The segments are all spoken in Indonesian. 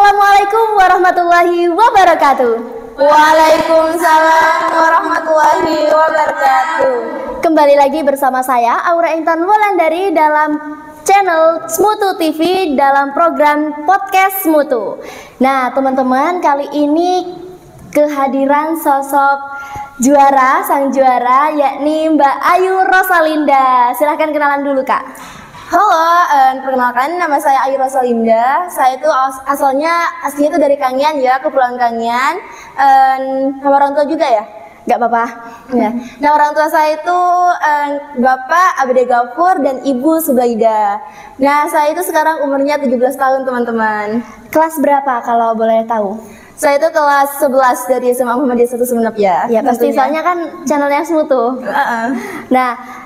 Assalamualaikum warahmatullahi wabarakatuh. Waalaikumsalam warahmatullahi wabarakatuh. Kembali lagi bersama saya Aura Intan Wulandari dalam channel Smutu TV dalam program Podcast Smutu. Nah teman-teman, kali ini kehadiran sosok juara, sang juara yakni Mbak Ayu Rosalinda. Silahkan kenalan dulu Kak. Halo, perkenalkan nama saya Ayu Rosalinda. Saya itu aslinya itu dari Kangian ya, Kepulauan Kangian. Nama orang tua juga ya? Gak apa-apa. Ya. Nah orang tua saya itu Bapak Abde Gafur dan Ibu Subaida. Nah saya itu sekarang umurnya 17 tahun teman-teman. Kelas berapa kalau boleh tahu? Saya itu kelas 11 dari SMA Muhammadiyah 1 Sumenep ya. Ya pasti soalnya kan channelnya Smutu. Nah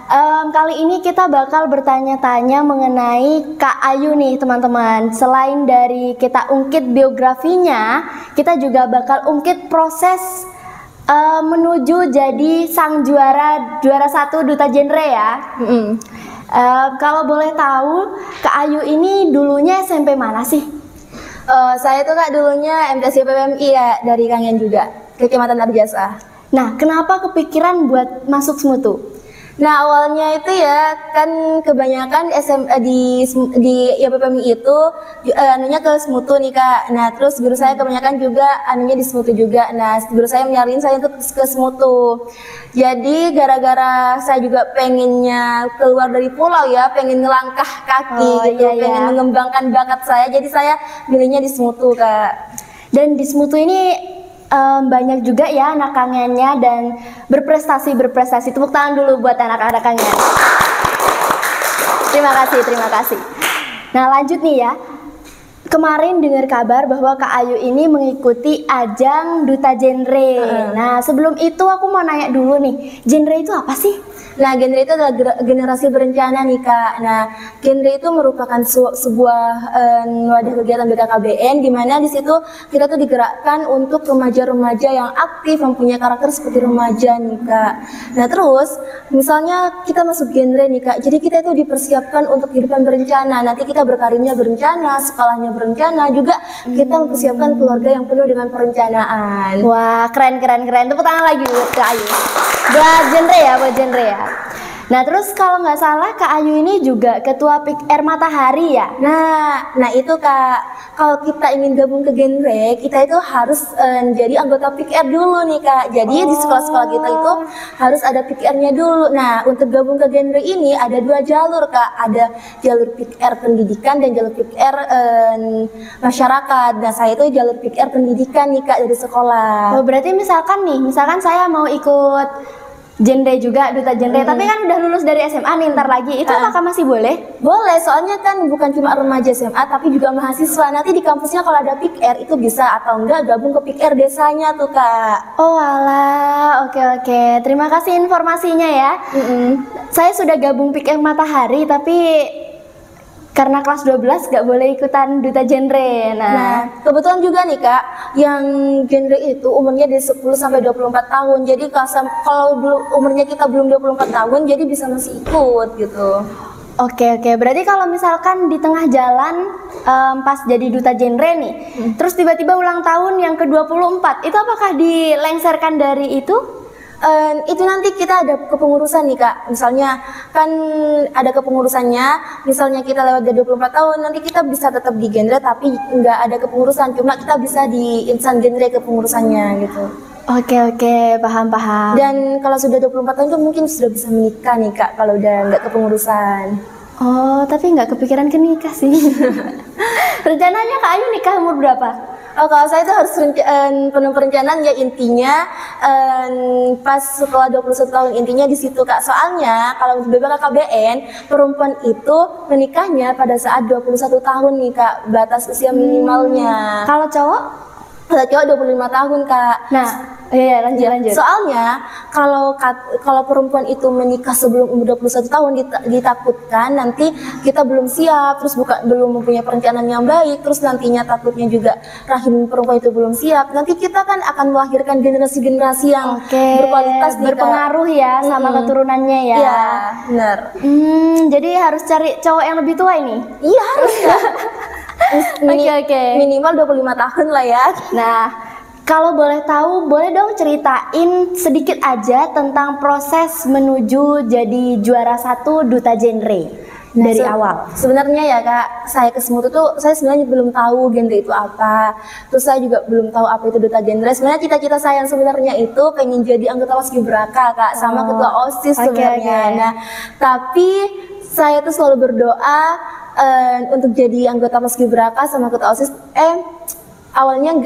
kali ini kita bakal bertanya-tanya mengenai Kak Ayu nih teman-teman. Selain dari kita ungkit biografinya, kita juga bakal ungkit proses menuju jadi sang juara 1 duta genre ya. Kalau boleh tahu Kak Ayu ini dulunya SMP mana sih? Saya itu Kak dulunya MTS PPMI ya, dari Kangen juga, Kecamatan Arjasa. Nah, kenapa kepikiran buat masuk Smutu? Nah, awalnya itu ya kan kebanyakan di PPMI itu anunya ke Smutu nih Kak. Nah, terus guru saya kebanyakan juga anunya di Smutu juga. Nah, guru saya nyariin saya untuk ke Smutu. Jadi gara-gara saya juga pengennya keluar dari pulau ya, pengen ngelangkah kaki gitu, pengen mengembangkan bakat saya. Jadi saya milihnya di Smutu Kak. Dan di Smutu ini banyak juga ya anak Kangennya dan berprestasi. Tepuk tangan dulu buat anak-anak Kangen. Terima kasih. Nah lanjut nih ya. Kemarin dengar kabar bahwa Kak Ayu ini mengikuti ajang Duta Genre. Nah sebelum itu aku mau nanya dulu nih, genre itu apa sih? Nah, genre itu adalah generasi berencana nih Kak. Nah, genre itu merupakan sebuah wadah kegiatan BKKBN di mana di situ kita tuh digerakkan untuk remaja-remaja yang aktif, mempunyai karakter seperti remaja nih Kak. Nah, terus misalnya kita masuk genre nih Kak. Jadi kita itu dipersiapkan untuk kehidupan berencana. Nanti kita berkarirnya berencana, sekolahnya berencana, juga kita mempersiapkan keluarga yang penuh dengan perencanaan. Wah, keren. Tepuk tangan lagi buat Kak Ayu. Buat genre ya. Nah terus kalau nggak salah Kak Ayu ini juga ketua PIK R Matahari ya? Nah itu Kak, kalau kita ingin gabung ke genre, kita itu harus jadi anggota PIK R dulu nih Kak. Jadi di sekolah-sekolah kita itu harus ada PIK R-nya dulu. Nah untuk gabung ke genre ini ada 2 jalur Kak. Ada jalur PIK R pendidikan dan genre PIK R masyarakat. Nah saya itu jalur PIK R pendidikan nih Kak dari sekolah. Oh berarti misalkan saya mau ikut genre juga, duta genre, tapi kan udah lulus dari SMA nih ntar lagi, itu apakah masih boleh? Boleh, soalnya kan bukan cuma remaja SMA, tapi juga mahasiswa. Nanti di kampusnya kalau ada PIK R itu bisa, atau enggak gabung ke PIK R desanya tuh Kak. Oh alah, oke. Terima kasih informasinya ya. Saya sudah gabung PIK R Matahari, tapi karena kelas 12 gak boleh ikutan duta genre. Nah, kebetulan juga nih Kak, yang genre itu umurnya dari 10 sampai 24 tahun. Jadi kalau umurnya kita belum 24 tahun, jadi bisa masih ikut gitu. Oke. Berarti kalau misalkan di tengah jalan pas jadi duta genre nih, terus tiba-tiba ulang tahun yang ke-24, itu apakah dilengsarkan dari itu? Itu nanti kita ada kepengurusan nih Kak. Misalnya kan ada kepengurusannya, misalnya kita lewat dari 24 tahun, nanti kita bisa tetap di genre tapi nggak ada kepengurusan, cuma kita bisa di insan genre kepengurusannya gitu. Oke, paham. Dan kalau sudah 24 tahun itu mungkin sudah bisa menikah nih Kak, kalau udah nggak kepengurusan. Oh, tapi nggak kepikiran ke nikah sih. Rencananya Kak Ayu nikah umur berapa? Oh, kalau saya itu harus penuh perencanaan ya, intinya pas setelah 21 tahun intinya di situ Kak. Soalnya kalau BKKBN perempuan itu menikahnya pada saat 21 tahun nih Kak, batas usia minimalnya. Kalau cowok? Kalau cowok 25 tahun Kak. Nah, iya lanjut. Soalnya kalau perempuan itu menikah sebelum umur 21 tahun ditakutkan nanti kita belum siap, terus belum mempunyai perencanaan yang baik, terus nantinya takutnya juga rahim perempuan itu belum siap. Nanti kita kan akan melahirkan generasi-generasi yang berkualitas, berpengaruh ya sama keturunannya ya. Iya, benar. Jadi harus cari cowok yang lebih tua ini? Iya harus ya. Oke. Minimal 25 tahun lah ya. Nah, kalau boleh tahu, boleh dong ceritain sedikit aja tentang proses menuju jadi juara 1 duta genre dari awal. Sebenarnya ya Kak, saya ke Semutu tuh saya sebenarnya belum tahu genre itu apa. Terus saya juga belum tahu apa itu duta genre. Sebenarnya cita-cita saya yang sebenarnya itu pengen jadi anggota Paskibraka Kak, sama ketua OSIS sebenarnya. Nah, tapi saya tuh selalu berdoa untuk jadi anggota Paskibraka sama ketua OSIS. Awalnya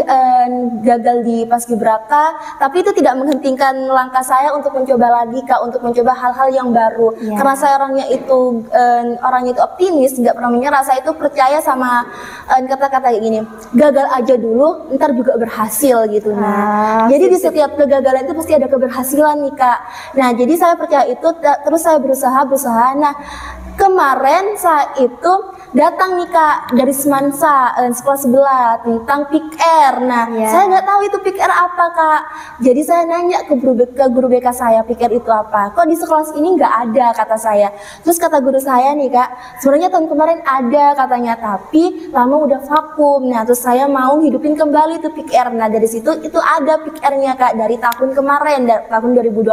gagal di Paskibraka, tapi itu tidak menghentikan langkah saya untuk mencoba lagi Kak, untuk mencoba hal-hal yang baru. Karena saya orangnya itu optimis, nggak pernah menyerah. Saya itu percaya sama kata-kata kayak gini, gagal aja dulu, ntar juga berhasil gitu. Nah, jadi di setiap kegagalan itu pasti ada keberhasilan nih Kak. Nah, jadi saya percaya itu, terus saya berusaha. Nah, kemarin saya itu datang nih Kak dari Semansa, sekolah sebelah tentang PIKR. Nah, saya nggak tahu itu PIKR apa Kak. Jadi saya nanya ke guru BK saya, PIKR itu apa? Kok di sekolah ini nggak ada kata saya. Terus kata guru saya nih Kak, sebenarnya tahun kemarin ada katanya, tapi lama udah vakum. Nah, terus saya mau hidupin kembali itu PIKR. Nah, dari situ itu ada PIKR-nya Kak dari tahun kemarin, tahun 2022.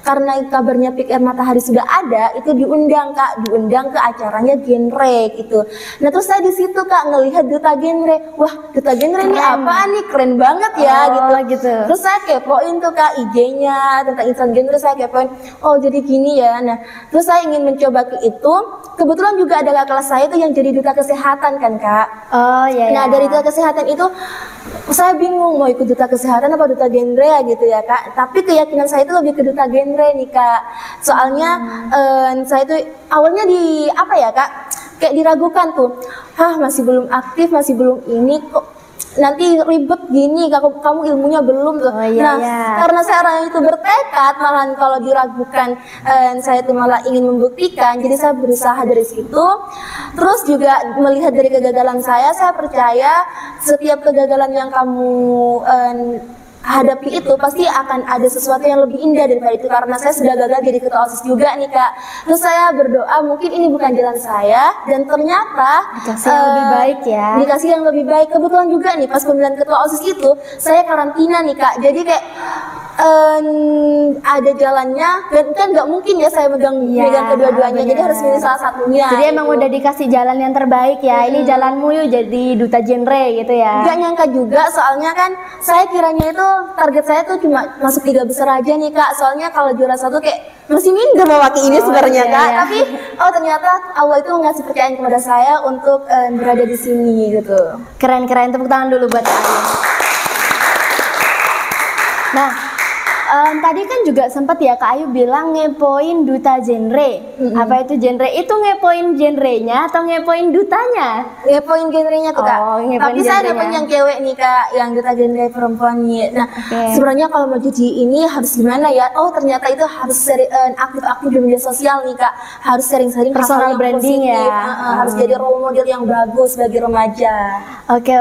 Karena kabarnya PIKR Matahari sudah ada, itu diundang Kak, diundang ke acaranya genre gitu. Nah, terus saya di situ Kak ngelihat duta genre. Wah, duta genre ini apa nih? Keren banget ya gitu. Terus saya kepoin tuh Kak IG-nya tentang insan genre, saya kepoin. Oh, jadi gini ya. Nah, terus saya ingin mencoba ke itu. Kebetulan juga ada kakak kelas saya tuh yang jadi duta kesehatan kan Kak. Oh iya. Nah, dari duta kesehatan itu saya bingung mau ikut duta kesehatan apa duta genre ya gitu ya Kak. Tapi keyakinan saya itu lebih ke duta genre nih Kak. Soalnya saya itu awalnya di apa ya Kak, kayak diragukan tuh, masih belum aktif, masih belum ini, kok nanti ribet gini, kamu ilmunya belum tuh. Karena saya orang itu bertekad, malahan kalau diragukan saya itu malah ingin membuktikan, jadi saya berusaha dari situ. Terus juga melihat dari kegagalan saya percaya setiap kegagalan yang kamu hadapi itu pasti akan ada sesuatu yang lebih indah daripada itu. Karena saya sudah gagal jadi ketua OSIS juga nih Kak. Terus saya berdoa mungkin ini bukan jalan saya, dan ternyata dikasih yang lebih baik ya. Dikasih yang lebih baik. Kebetulan juga nih pas pemilihan ketua OSIS itu saya karantina nih Kak. Jadi kayak ada jalannya, dan kan nggak mungkin ya saya megang kedua-duanya, jadi harus milih salah satunya. Jadi emang udah dikasih jalan yang terbaik ya. Ini jalanmu yuk jadi duta genre gitu ya. Gak nyangka juga, soalnya kan saya kiranya itu target saya tuh cuma masuk 3 besar aja nih Kak. Soalnya kalau juara 1 kayak masih minder mewakili ini sebenarnya Kak. Tapi ternyata Allah itu ngasih percayaan kepada saya untuk berada di sini gitu. Keren-keren, tepuk tangan dulu buat Kak Ayu. Nah, tadi kan juga sempat ya Kak Ayu bilang ngepoin duta genre. Apa itu genre? Itu ngepoin genrenya atau ngepoin dutanya? Ngepoin genrenya tuh Kak. Tapi saya ngepoin yang cewek nih Kak, yang duta genre perempuan nih. Nah, sebenarnya kalau mau jadi ini harus gimana ya? Oh, ternyata itu harus aktif-aktif di media sosial nih Kak. Harus sering-sering personal branding positif, ya. Harus jadi role model yang bagus bagi remaja. Oke.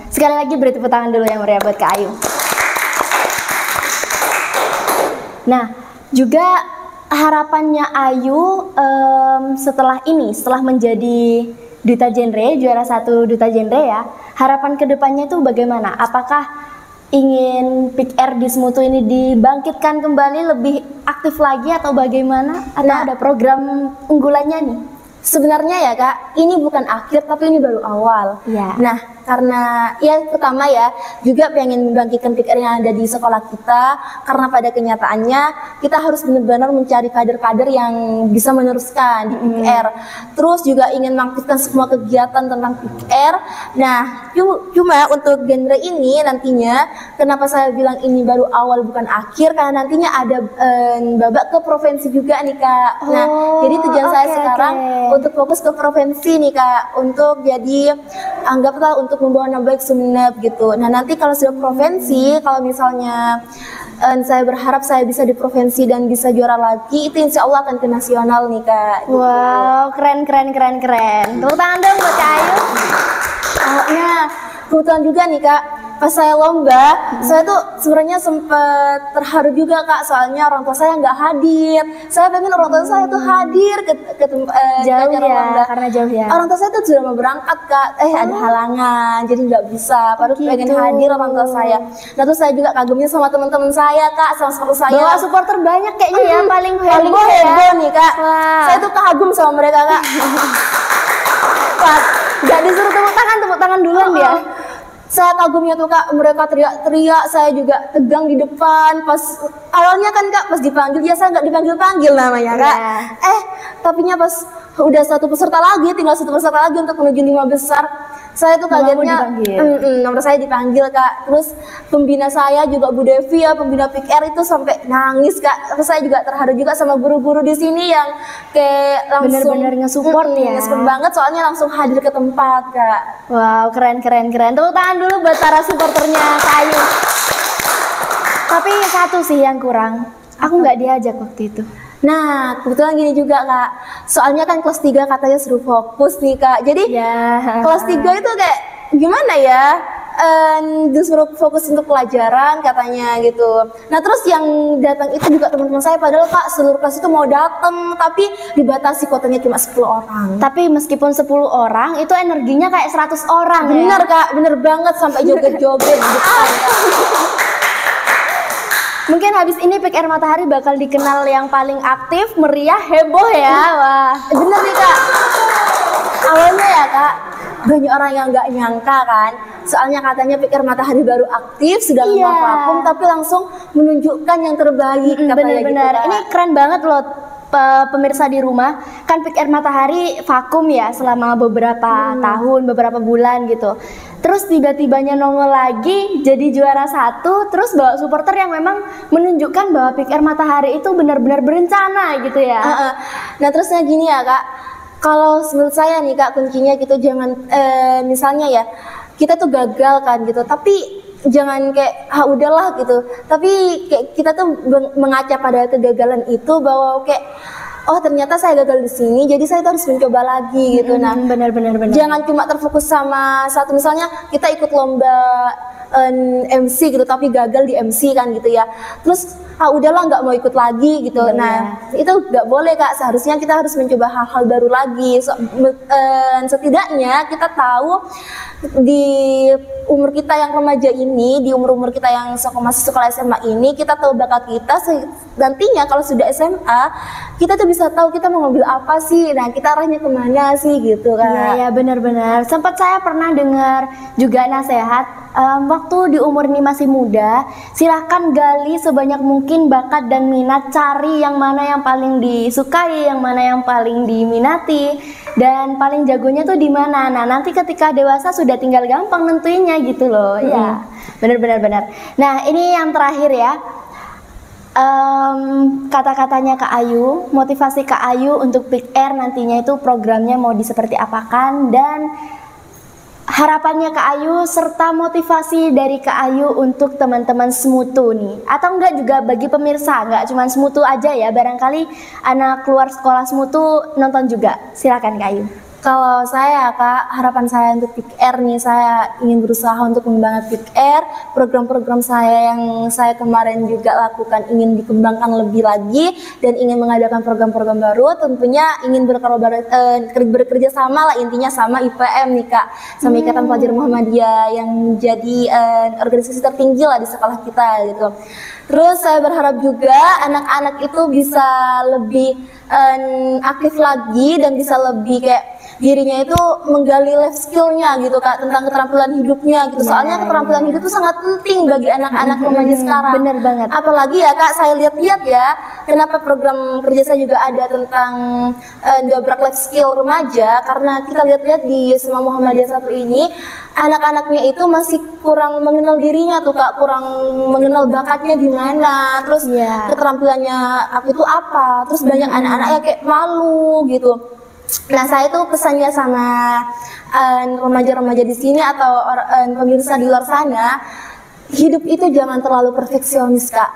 Sekali lagi beri tepuk tangan dulu yang meriah buat Kak Ayu. Nah, juga harapannya Ayu setelah menjadi duta genre, juara 1 duta genre ya, harapan kedepannya itu bagaimana? Apakah ingin PIKR di Semutu ini dibangkitkan kembali, lebih aktif lagi atau bagaimana? Atau ada program unggulannya nih? Sebenarnya ya Kak, ini bukan akhir tapi ini baru awal. Nah, karena ya pertama ya juga pengen membangkitkan PIKR yang ada di sekolah kita, karena pada kenyataannya kita harus benar-benar mencari kader-kader yang bisa meneruskan di PIKR. Terus juga ingin mengaktifkan semua kegiatan tentang PIKR. Nah, cuma untuk genre ini nantinya, kenapa saya bilang ini baru awal bukan akhir, karena nantinya ada babak ke provinsi juga nih Kak. Nah, jadi tujuan saya sekarang untuk fokus ke provinsi nih Kak, untuk jadi anggaplah untuk membawa nama baik Sumeneb gitu. Nah, nanti kalau sudah provinsi, kalau misalnya saya berharap saya bisa di provinsi dan bisa juara lagi, itu insya Allah akan ke nasional nih Kak. Wow, keren. Tepuk tangan dong buat Kak Ayu. Nah, kebetulan juga nih Kak, pas saya lomba, saya tuh sebenarnya sempat terharu juga Kak, soalnya orang tua saya nggak hadir. Saya pengen orang tua saya tuh hadir ke jauh acara ya, lomba. karena jauh ya. Orang tua saya tuh sudah mau berangkat Kak, ada halangan, jadi nggak bisa. Padahal pengen hadir orang tua saya. Nah terus saya juga kagumnya sama teman-teman saya Kak, sama seperti saya. Bawa supporter banyak kayaknya ya, paling heboh nih Kak. Wah. Saya tuh kagum sama mereka Kak. Wah, nggak disuruh tepuk tangan duluan ya. Saya kagumnya tuh Kak, mereka teriak-teriak, saya juga tegang di depan. Pas awalnya kan Kak, pas dipanggil ya saya nggak dipanggil namanya Kak. Tapinya pas udah satu peserta lagi, tinggal satu peserta lagi untuk menuju 5 besar. Saya tuh kagetnya, nomor saya dipanggil Kak. Terus pembina saya juga Bu Devi ya, pembina PIKR itu sampai nangis Kak. Terus saya juga terharu juga sama guru-guru di sini yang kayak langsung bener-bener nge-support ya. Nge-support banget, soalnya langsung hadir ke tempat Kak. Wow, keren. Tepuk tangan dulu buat para supporternya Kak Ayu. Tapi satu sih yang kurang, aku nggak diajak waktu itu. Nah, kebetulan gini juga Kak, soalnya kan kelas 3 katanya suruh fokus nih Kak. Jadi kelas 3 itu kayak gimana ya, disuruh fokus untuk pelajaran katanya gitu. Nah terus yang datang itu juga teman-teman saya, padahal Kak seluruh kelas itu mau datang, tapi dibatasi kuotanya cuma 10 orang. Tapi meskipun 10 orang, itu energinya kayak 100 orang. Bener ya? Kak, bener banget, sampai joget-joget gitu. Mungkin habis ini PIKR Matahari bakal dikenal yang paling aktif, meriah, heboh ya. Wah, bener nih Kak. Awalnya ya Kak, banyak orang yang nggak nyangka kan. Soalnya katanya PIKR Matahari baru aktif, sudah lama vakum, tapi langsung menunjukkan yang terbaik. Bener-bener, gitu, ini keren banget loh. Pemirsa di rumah, kan PIKR Matahari vakum ya selama beberapa tahun, beberapa bulan gitu. Terus tiba-tibanya nongol lagi jadi juara 1, terus bawa supporter yang memang menunjukkan bahwa PIKR Matahari itu benar-benar berencana gitu ya. Nah terusnya gini ya Kak, kalau menurut saya nih Kak, kuncinya gitu, jangan misalnya ya kita tuh gagal kan gitu, tapi jangan kayak udahlah gitu, tapi kayak kita tuh mengaca pada kegagalan itu bahwa kayak oh ternyata saya gagal di sini, jadi saya harus mencoba lagi gitu. Nah benar. Jangan cuma terfokus sama satu, misalnya kita ikut lomba MC gitu tapi gagal di MC kan gitu ya, terus udahlah nggak mau ikut lagi gitu. Nah itu nggak boleh Kak, seharusnya kita harus mencoba hal-hal baru lagi. Setidaknya kita tahu di umur kita yang remaja ini, di umur kita yang masih sekolah SMA ini, kita tahu bakat kita. Nantinya kalau sudah SMA, kita tuh bisa tahu kita mau ngambil apa sih, nah kita arahnya kemana sih gitu kan. Iya benar-benar. Sempat saya pernah dengar juga nasihat, waktu di umur ini masih muda, silahkan gali sebanyak mungkin bakat dan minat, cari yang mana yang paling disukai, yang mana yang paling diminati, dan paling jagonya tuh di mana. Nah nanti ketika dewasa sudah tinggal gampang nentuinnya gitu loh. Ya benar. Nah ini yang terakhir ya, kata-katanya Kak Ayu, motivasi Kak Ayu untuk PIKR nantinya itu programnya mau seperti apakan, dan harapannya Kak Ayu serta motivasi dari Kak Ayu untuk teman-teman Smutu nih, atau enggak juga bagi pemirsa, enggak cuma Smutu aja ya, barangkali anak keluar sekolah Smutu nonton juga. Silakan Kak Ayu. Kalau saya Kak, harapan saya untuk PIKR nih, saya ingin berusaha untuk mengembangkan PIKR. Program-program saya yang saya kemarin juga lakukan ingin dikembangkan lebih lagi, dan ingin mengadakan program-program baru. Tentunya ingin bekerja sama lah, intinya sama IPM nih Kak, sama Ikatan Pelajar Muhammadiyah yang menjadi organisasi tertinggi lah di sekolah kita gitu. Terus saya berharap juga anak-anak itu bisa lebih aktif lagi dan bisa lebih kayak dirinya itu menggali life skillnya gitu Kak, tentang keterampilan hidupnya gitu. Soalnya keterampilan hidup itu sangat penting bagi anak-anak remaja sekarang. Bener banget. Apalagi ya Kak, saya lihat-lihat ya, kenapa program kerja saya juga ada tentang dobrak life skill remaja, karena kita lihat-lihat di SMA Muhammadiyah 1 ini, anak-anaknya itu masih kurang mengenal dirinya tuh Kak, kurang mengenal bakatnya di mana, terus keterampilannya aku itu apa, terus banyak anak-anaknya kayak malu gitu. Nah saya tuh pesannya sama remaja-remaja di sini atau pemirsa di luar sana, hidup itu jangan terlalu perfeksionis Kak,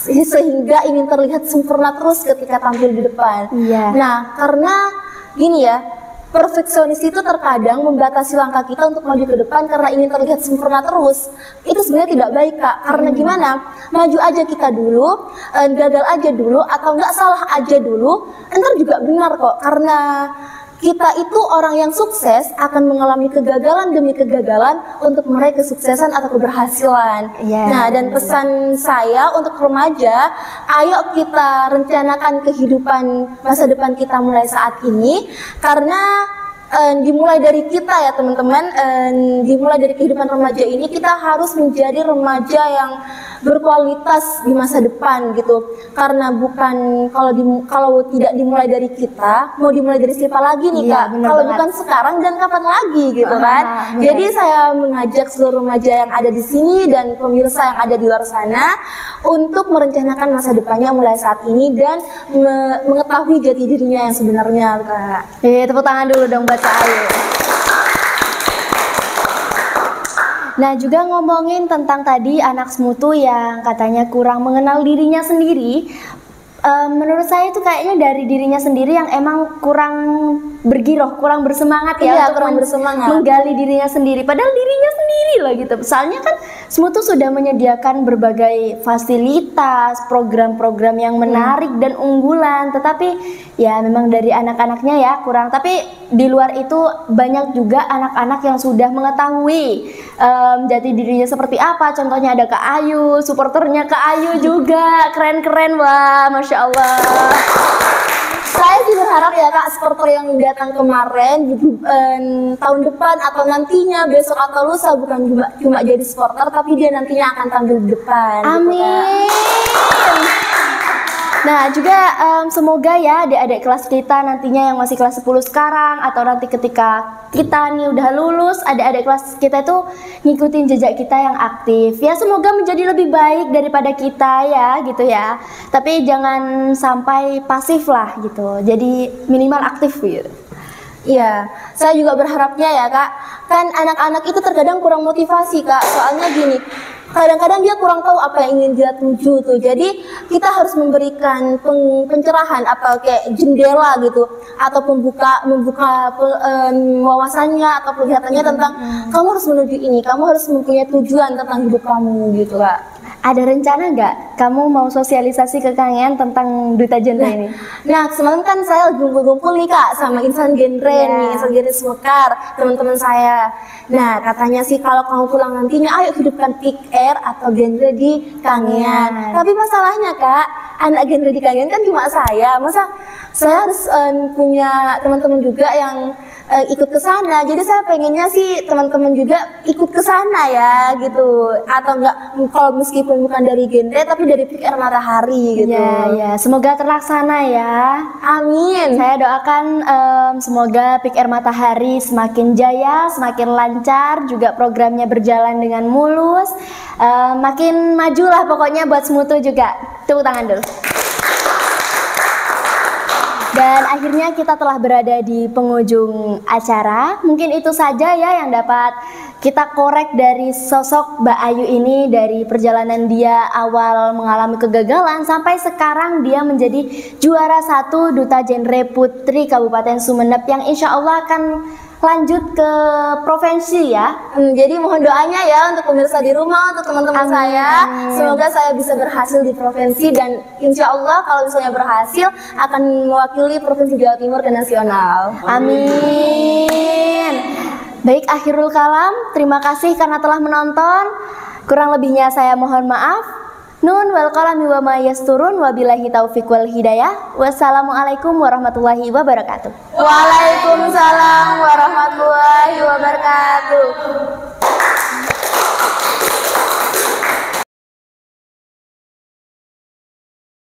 sehingga ingin terlihat sempurna terus ketika tampil di depan. Nah karena gini ya, perfeksionis itu terkadang membatasi langkah kita untuk maju ke depan karena ingin terlihat sempurna terus. Itu sebenarnya tidak baik, Kak. Karena gimana? Maju aja kita dulu, gagal aja dulu, atau nggak salah aja dulu, entar juga benar kok. Karena kita itu orang yang sukses akan mengalami kegagalan demi kegagalan untuk meraih kesuksesan atau keberhasilan. Nah, dan pesan saya untuk remaja, ayo kita rencanakan kehidupan masa depan kita mulai saat ini, karena dimulai dari kita ya teman-teman, dimulai dari kehidupan remaja ini kita harus menjadi remaja yang berkualitas di masa depan gitu. Karena bukan kalau tidak dimulai dari kita, mau dimulai dari siapa lagi nih Kak? Kalau bukan sekarang dan kapan lagi gitu kan? Jadi saya mengajak seluruh remaja yang ada di sini dan pemirsa yang ada di luar sana untuk merencanakan masa depannya mulai saat ini dan mengetahui jati dirinya yang sebenarnya, Kak. Tepuk tangan dulu dong buat Kak Ayu. Nah, juga ngomongin tentang tadi anak Smutu yang katanya kurang mengenal dirinya sendiri. Menurut saya itu kayaknya dari dirinya sendiri yang emang kurang bergiroh, kurang bersemangat ya untuk menggali dirinya sendiri. Padahal dirinya sendiri loh gitu. Soalnya kan Smutu sudah menyediakan berbagai fasilitas, program-program yang menarik dan unggulan. Tetapi ya memang dari anak-anaknya ya kurang. Tapi di luar itu banyak juga anak-anak yang sudah mengetahui jati dirinya seperti apa. Contohnya ada Kak Ayu, supporternya Kak Ayu juga keren-keren, wah, Masya Allah. Saya sih berharap ya Kak, supporter yang datang kemarin tahun depan atau nantinya besok atau lusa bukan cuma jadi supporter, tapi dia nantinya akan tampil di depan. Amin. Gitu, nah juga semoga ya adik-adik kelas kita nantinya yang masih kelas 10 sekarang atau nanti ketika kita nih udah lulus, adik-adik kelas kita itu ngikutin jejak kita yang aktif ya, semoga menjadi lebih baik daripada kita ya gitu ya, tapi jangan sampai pasif lah gitu, jadi minimal aktif gitu. Iya, saya juga berharapnya ya Kak, kan anak-anak itu terkadang kurang motivasi Kak, soalnya gini, kadang-kadang dia kurang tahu apa yang ingin dia tuju tuh. Jadi kita harus memberikan pencerahan atau kayak jendela gitu, atau membuka wawasannya atau kelihatannya tentang kamu harus menuju ini, kamu harus mempunyai tujuan tentang hidup kamu gitu Kak. Ada rencana nggak kamu mau sosialisasi ke Kangen tentang Duta Genre ini? Nah, semalam kan saya lagi ngumpul-ngumpul nih Kak sama Insan Genre nih, Insan Genre Semekar, teman-teman saya. Nah, katanya sih kalau kamu pulang nantinya ayo hidupkan Pick Air atau genre di Kangen. Tapi masalahnya Kak, anak genre di Kangen kan cuma saya. Masa saya harus punya teman-teman juga yang ikut ke sana. Jadi saya pengennya sih teman-teman juga ikut ke sana ya gitu. Atau enggak, kalau meskipun bukan dari genre tapi dari Pick Air Matahari gitu. Ya, semoga terlaksana ya. Amin. Saya doakan semoga Pick Air Matahari semakin jaya, semakin lancar, juga programnya berjalan dengan mulus, makin majulah pokoknya buat Smutu juga. Tepuk tangan dulu. Dan akhirnya kita telah berada di penghujung acara. Mungkin itu saja ya yang dapat kita korek dari sosok Mbak Ayu ini, dari perjalanan dia awal mengalami kegagalan sampai sekarang dia menjadi juara 1 Duta Genre Putri Kabupaten Sumeneb yang insya Allah akan lanjut ke provinsi ya. Jadi mohon doanya ya untuk pemirsa di rumah, untuk teman-teman saya. Semoga saya bisa berhasil di provinsi dan insya Allah kalau misalnya berhasil akan mewakili Provinsi Jawa Timur ke nasional. Amin. Baik, akhirul kalam. Terima kasih karena telah menonton. Kurang lebihnya saya mohon maaf. Nun wal qalami wa ma yasturun, wabillahi taufiq wal hidayah. Wassalamualaikum warahmatullahi wabarakatuh. Waalaikumsalam warahmatullahi wabarakatuh.